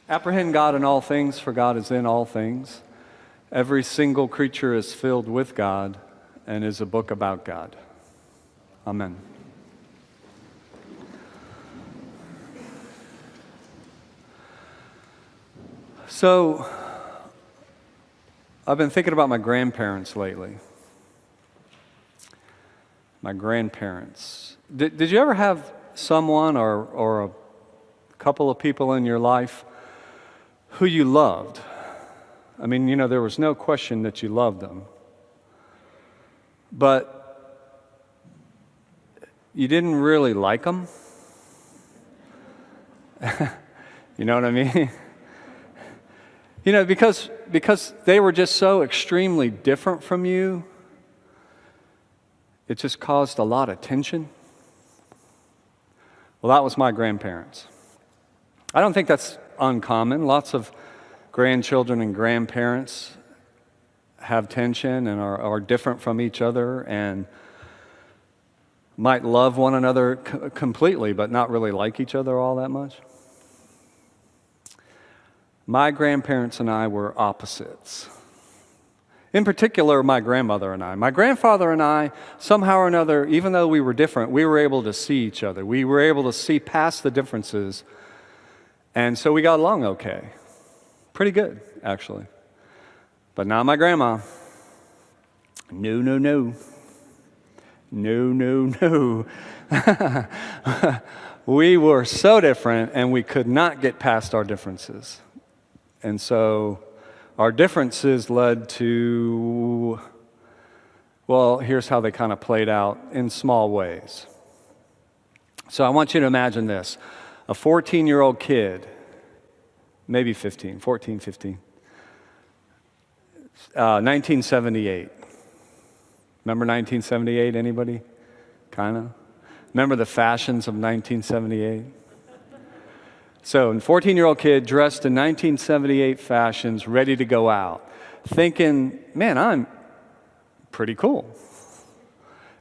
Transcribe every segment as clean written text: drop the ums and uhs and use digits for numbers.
Apprehend God in all things, for God is in all things. Every single creature is filled with God and is a book about God. Amen. So, I've been thinking about my grandparents lately. My grandparents. Did you ever have someone or a couple of people in your life who you loved? I mean, you know, there was no question that you loved them. But you didn't really like them? You know what I mean? You know, because they were just so extremely different from you, it just caused a lot of tension. Well, that was my grandparents. I don't think that's uncommon. Lots of grandchildren and grandparents have tension and are different from each other and might love one another completely, but not really like each other all that much. My grandparents and I were opposites. In particular, my grandmother and I. My grandfather and I, somehow or another, even though we were different, we were able to see each other. We were able to see past the differences, and so we got along okay. Pretty good, actually. But not my grandma. No, no, no. No, no, no. We were so different, and we could not get past our differences. And so our differences led to, well, here's how they kind of played out in small ways. So I want you to imagine this. A 14-year-old kid, maybe 15, 14, 15, 1978. Remember 1978, anybody? Kind of? Remember the fashions of 1978? So, a 14-year-old kid dressed in 1978 fashions, ready to go out, thinking, man, I'm pretty cool.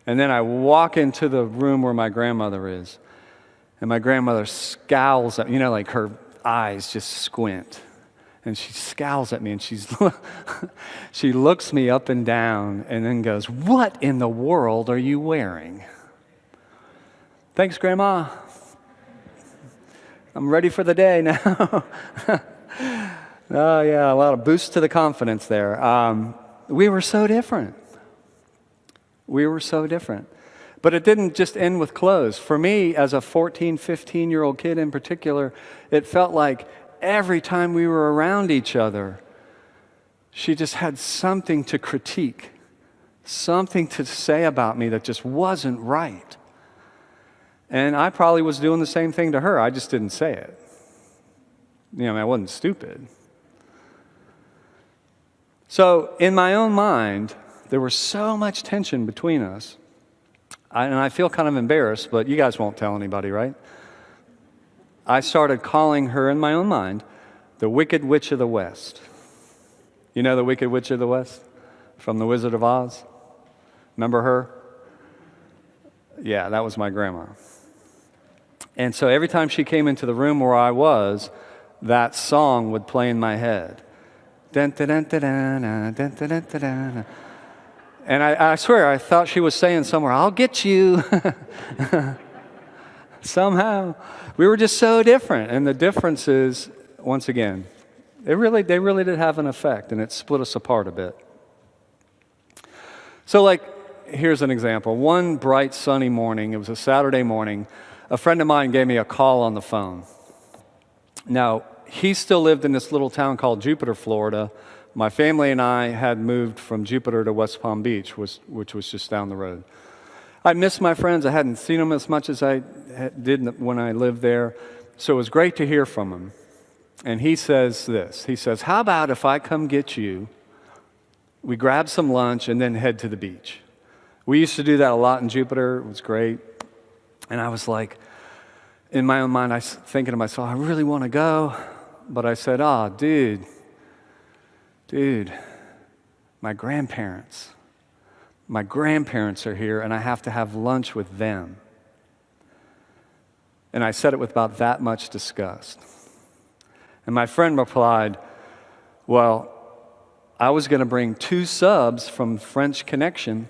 And then I walk into the room where my grandmother is, and my grandmother scowls at me, you know, like her eyes just squint. And she scowls at me, and she looks me up and down and then goes, "What in the world are you wearing?" "Thanks, Grandma. I'm ready for the day now." Oh, yeah, a lot of boost to the confidence there. We were so different. We were so different. But it didn't just end with clothes. For me, as a 14, 15-year-old kid in particular, it felt like every time we were around each other, she just had something to critique, something to say about me that just wasn't right. And I probably was doing the same thing to her. I just didn't say it. You know, I wasn't stupid. So in my own mind, there was so much tension between us. And I feel kind of embarrassed, but you guys won't tell anybody, right? I started calling her in my own mind the Wicked Witch of the West. You know the Wicked Witch of the West from The Wizard of Oz? Remember her? Yeah, that was my grandma. And so every time she came into the room where I was, that song would play in my head. And I swear, I thought she was saying somewhere, "I'll get you." Somehow. We were just so different. And the differences, once again, they really did have an effect, and it split us apart a bit. So, like, here's an example. One bright, sunny morning, it was a Saturday morning, a friend of mine gave me a call on the phone. Now, he still lived in this little town called Jupiter, Florida. My family and I had moved from Jupiter to West Palm Beach, which was just down the road. I missed my friends. I hadn't seen them as much as I did when I lived there. So it was great to hear from him. And he says this. He says, "How about if I come get you, we grab some lunch, and then head to the beach?" We used to do that a lot in Jupiter. It was great. And I was like, in my own mind, I was thinking to myself, I really want to go. But I said, dude, my grandparents are here, and I have to have lunch with them. And I said it with about that much disgust. And my friend replied, well, I was going to bring 2 subs from French Connection.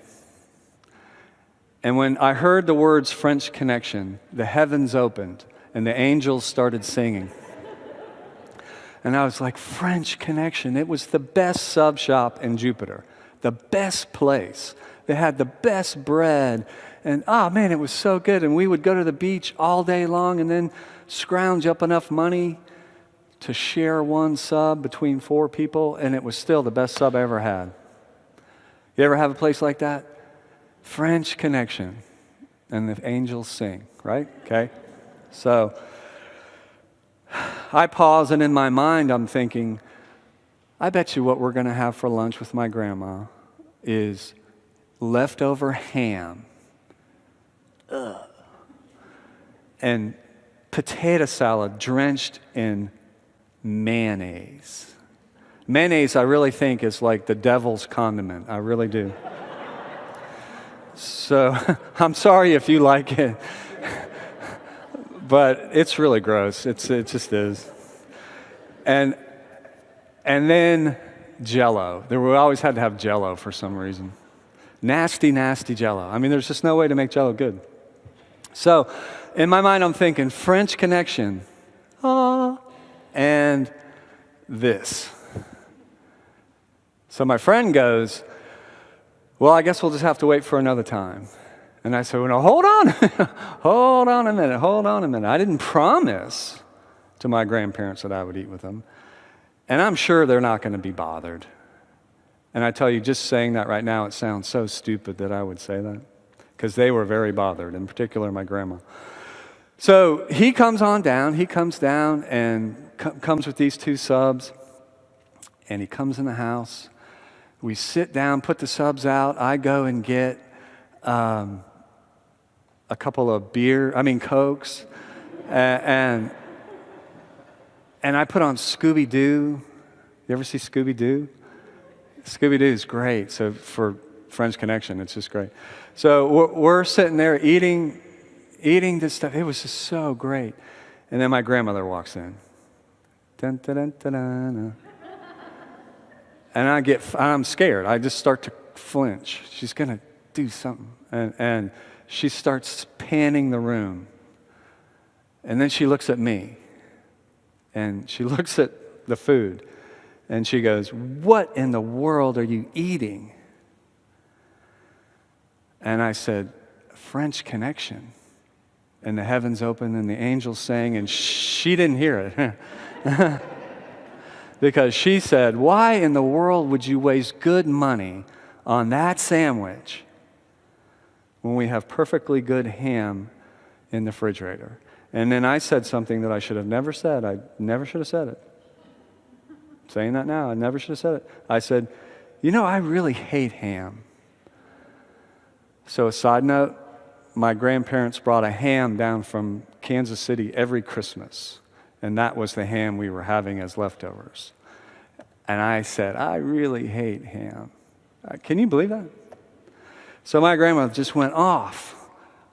And when I heard the words French Connection, the heavens opened and the angels started singing. And I was like, French Connection. It was the best sub shop in Jupiter, the best place. They had the best bread. And, man, it was so good. And we would go to the beach all day long and then scrounge up enough money to share 1 sub between 4 people. And it was still the best sub I ever had. You ever have a place like that? French Connection. And the angels sing, right? Okay. So I pause, and in my mind I'm thinking, I bet you what we're going to have for lunch with my grandma is leftover ham and potato salad drenched in mayonnaise. Mayonnaise, I really think, is like the devil's condiment. I really do. So I'm sorry if you like it. But it's really gross. It just is. And then Jell-O. We always had to have Jell-O for some reason. Nasty, nasty Jell-O. I mean, there's just no way to make Jell-O good. So in my mind, I'm thinking French Connection. And this. So my friend goes, well, I guess we'll just have to wait for another time. And I said, well, no, hold on. hold on a minute. I didn't promise to my grandparents that I would eat with them. And I'm sure they're not going to be bothered. And I tell you, just saying that right now, it sounds so stupid that I would say that. Because they were very bothered, in particular my grandma. So he comes down and comes with these 2 subs. And he comes in the house. We sit down, put the subs out. I go and get a couple of Cokes, and I put on Scooby-Doo. You ever see Scooby-Doo? Scooby-Doo is great. So for French Connection, it's just great. So we're sitting there eating this stuff. It was just so great. And then my grandmother walks in. Dun, dun, dun, dun, dun, dun. And I'm scared. I just start to flinch. She's going to do something. And she starts panning the room. And then she looks at me. And she looks at the food. And she goes, what in the world are you eating? And I said, French Connection. And the heavens opened and the angels sang, and she didn't hear it. Because she said, why in the world would you waste good money on that sandwich when we have perfectly good ham in the refrigerator? And then I said something that I should have never said. I never should have said it. I'm saying that now. I never should have said it. I said, I really hate ham. So a side note, my grandparents brought a ham down from Kansas City every Christmas. And that was the ham we were having as leftovers. And I said, I really hate ham. Can you believe that? So my grandma just went off.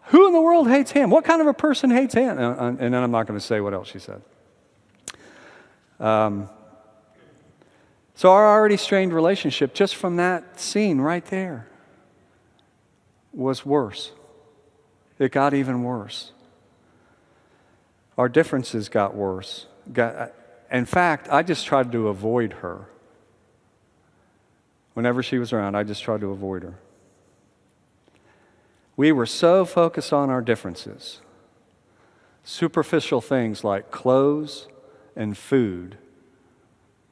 Who in the world hates ham? What kind of a person hates ham? And then I'm not going to say what else she said. So our already strained relationship, just from that scene right there, was worse. It got even worse. Our differences got worse. In fact, I just tried to avoid her. Whenever she was around, I just tried to avoid her. We were so focused on our differences. Superficial things like clothes and food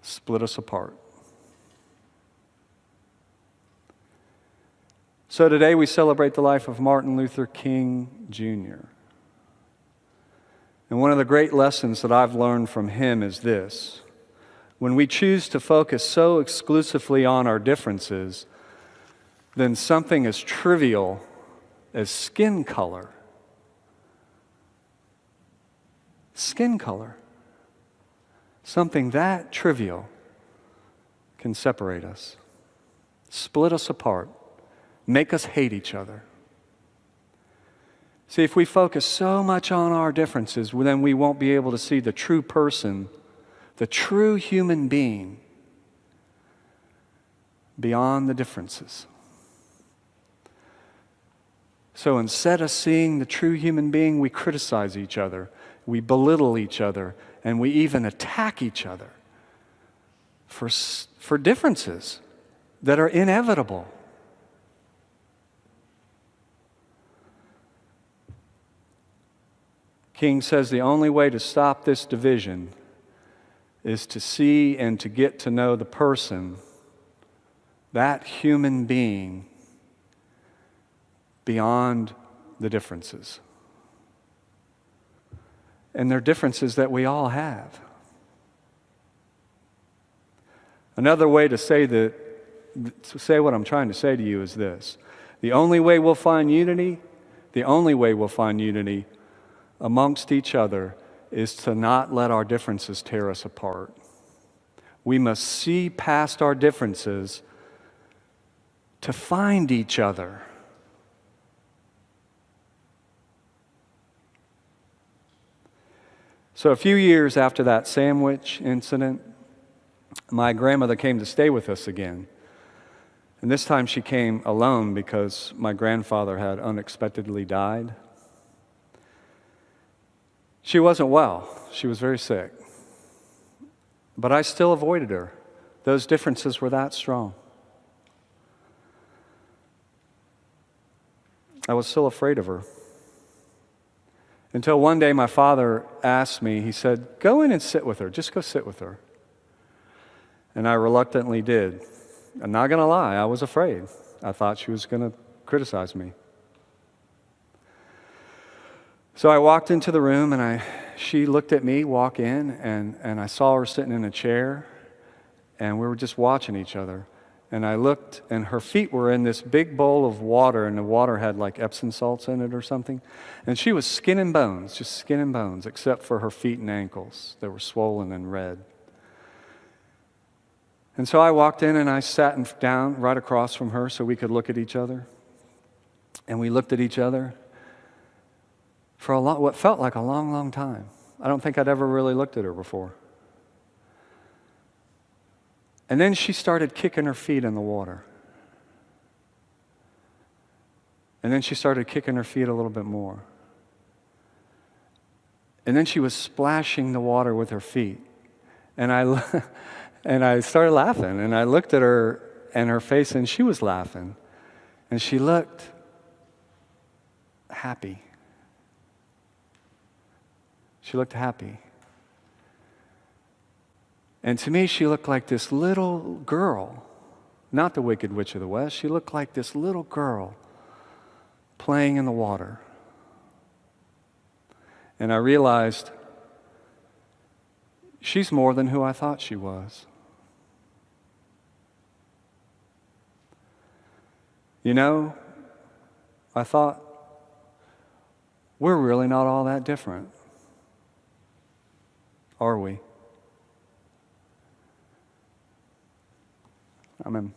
split us apart. So today we celebrate the life of Martin Luther King Jr. And one of the great lessons that I've learned from him is this. When we choose to focus so exclusively on our differences, then something as trivial as skin color, something that trivial can separate us, split us apart, make us hate each other. See, if we focus so much on our differences, then we won't be able to see the true person the true human being beyond the differences. So instead of seeing the true human being, we criticize each other, we belittle each other, and we even attack each other for differences that are inevitable. King says the only way to stop this division is to see and to get to know the person, that human being, beyond the differences. And they're differences that we all have. Another way to say what I'm trying to say to you is this. The only way we'll find unity amongst each other is to not let our differences tear us apart. We must see past our differences to find each other. So a few years after that sandwich incident, my grandmother came to stay with us again. And this time she came alone because my grandfather had unexpectedly died. She wasn't well. She was very sick. But I still avoided her. Those differences were that strong. I was still afraid of her. Until one day my father asked me, he said, "Go in and sit with her. Just go sit with her." And I reluctantly did. I'm not going to lie, I was afraid. I thought she was going to criticize me. So I walked into the room and she looked at me walk in and I saw her sitting in a chair and we were just watching each other. And I looked and her feet were in this big bowl of water and the water had like Epsom salts in it or something. And she was skin and bones, just skin and bones, except for her feet and ankles that were swollen and red. And so I walked in and I sat down right across from her so we could look at each other. And we looked at each other for what felt like a long, long time. I don't think I'd ever really looked at her before. And then she started kicking her feet in the water. And then she started kicking her feet a little bit more. And then she was splashing the water with her feet. And I started laughing. And I looked at her and her face and she was laughing. And she looked happy. She looked happy. And to me, she looked like this little girl, not the Wicked Witch of the West. She looked like this little girl playing in the water. And I realized she's more than who I thought she was. You know, I thought, we're really not all that different, are we? Amen.